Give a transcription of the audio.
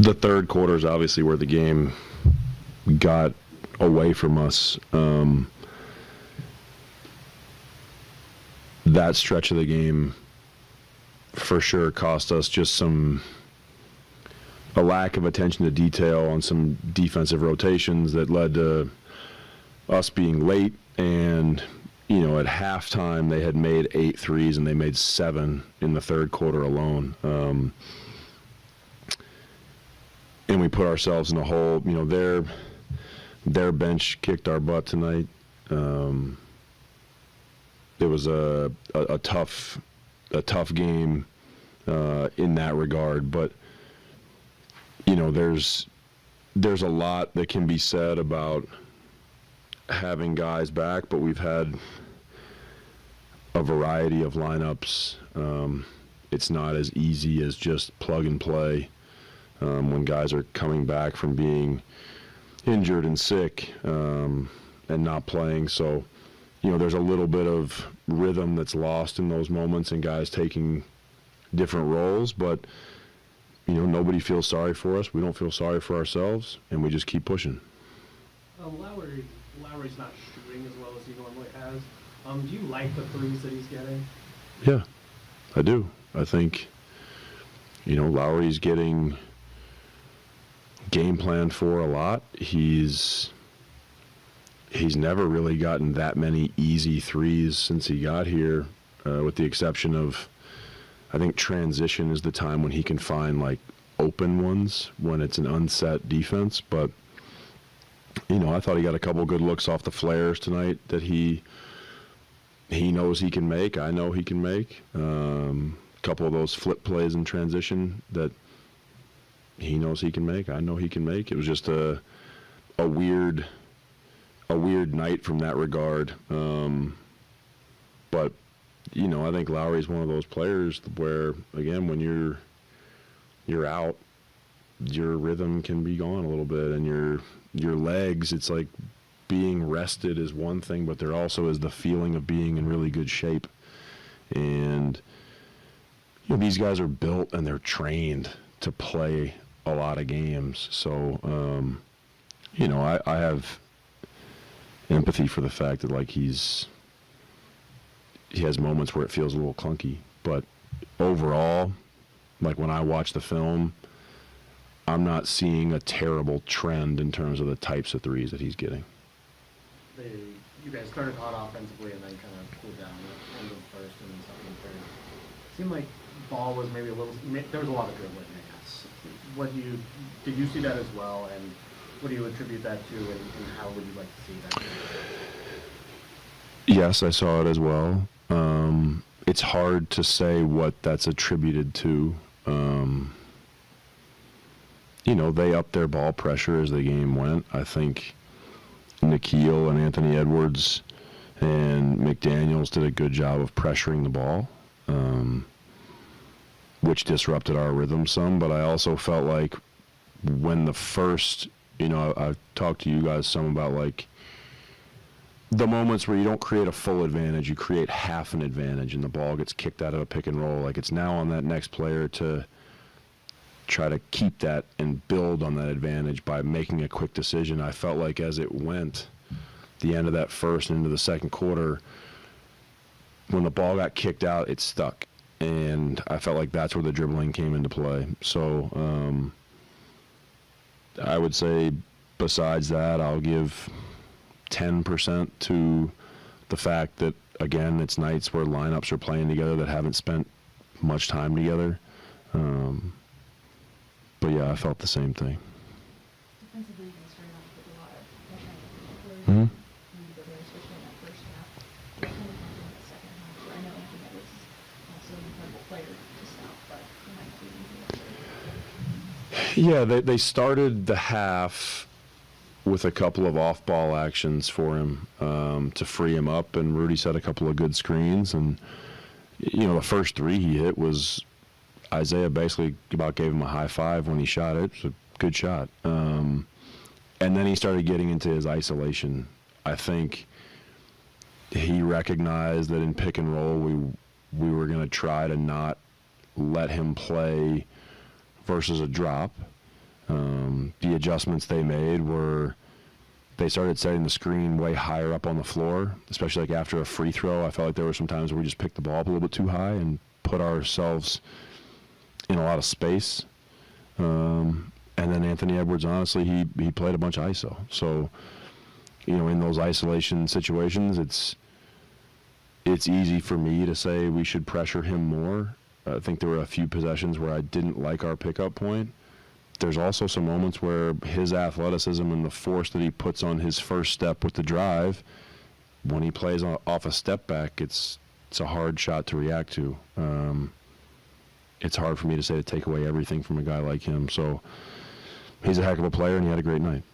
The third quarter is obviously where the game got away from us. That stretch of the game for sure cost us just a lack of attention to detail on some defensive rotations that led to us being late. And, at halftime they had made 8 threes and they made 7 in the third quarter alone. And we put ourselves in a hole. Their bench kicked our butt tonight. It was a tough game in that regard. But there's a lot that can be said about having guys back, but we've had a variety of lineups. It's not as easy as just plug and play. When guys are coming back from being injured and sick and not playing. So, there's a little bit of rhythm that's lost in those moments and guys taking different roles. But, nobody feels sorry for us. We don't feel sorry for ourselves, and we just keep pushing. Lowry's not shooting as well as he normally has. Do you like the threes that he's getting? Yeah, I do. I think, Lowry's getting game planned for a lot. He's never really gotten that many easy threes since he got here, with the exception of, I think transition is the time when he can find like open ones when it's an unset defense. But I thought he got a couple good looks off the flares tonight that he knows he can make. I know he can make. A couple of those flip plays in transition that he knows he can make. I know he can make. It was just a weird night from that regard. But I think Lowry's one of those players where, again, when you're out, your rhythm can be gone a little bit, and your legs, it's like being rested is one thing, but there also is the feeling of being in really good shape. And these guys are built and they're trained to play a lot of games. So I have empathy for the fact that like he has moments where it feels a little clunky, but overall, like when I watch the film, I'm not seeing a terrible trend in terms of the types of threes that he's getting. You guys started hot offensively and then kind of cooled down at the end of the first and then second and third. Seemed like ball was maybe there was a lot of dribbling, I guess. Did you see that as well, and what do you attribute that to, and how would you like to see that? Yes, I saw it as well. It's hard to say what that's attributed to. They upped their ball pressure as the game went. I think Nikhil and Anthony Edwards and McDaniels did a good job of pressuring the ball, which disrupted our rhythm some. But I also felt like when the first, I've talked to you guys some about like the moments where you don't create a full advantage, you create half an advantage, and the ball gets kicked out of a pick and roll. Like, it's now on that next player to try to keep that and build on that advantage by making a quick decision. I felt like as it went, the end of that first and into the second quarter, when the ball got kicked out, it stuck. And I felt like that's where the dribbling came into play. So I would say besides that, I'll give 10% to the fact that, again, it's nights where lineups are playing together that haven't spent much time together. But yeah, I felt the same thing. Defensively, you guys started off with a lot of pressure on the first quarter. Especially in that first half. What kind of happened in the second half? I know Anthony Edwards is also an incredible player to stop, but it might not be easy. Yeah, they started the half with a couple of off-ball actions for him to free him up, and Rudy set a couple of good screens. And the first three he hit was Isaiah basically about gave him a high five when he shot it. It was a good shot. And then he started getting into his isolation. I think he recognized that in pick and roll we were going to try to not let him play versus a drop. The adjustments they made were they started setting the screen way higher up on the floor, especially like after a free throw. I felt like there were some times where we just picked the ball up a little bit too high and put ourselves in a lot of space. And then Anthony Edwards, honestly, he played a bunch of ISO. So, in those isolation situations, it's easy for me to say we should pressure him more. I think there were a few possessions where I didn't like our pickup point. There's also some moments where his athleticism and the force that he puts on his first step with the drive, when he plays off a step back, it's a hard shot to react to. It's hard for me to say to take away everything from a guy like him. So he's a heck of a player, and he had a great night.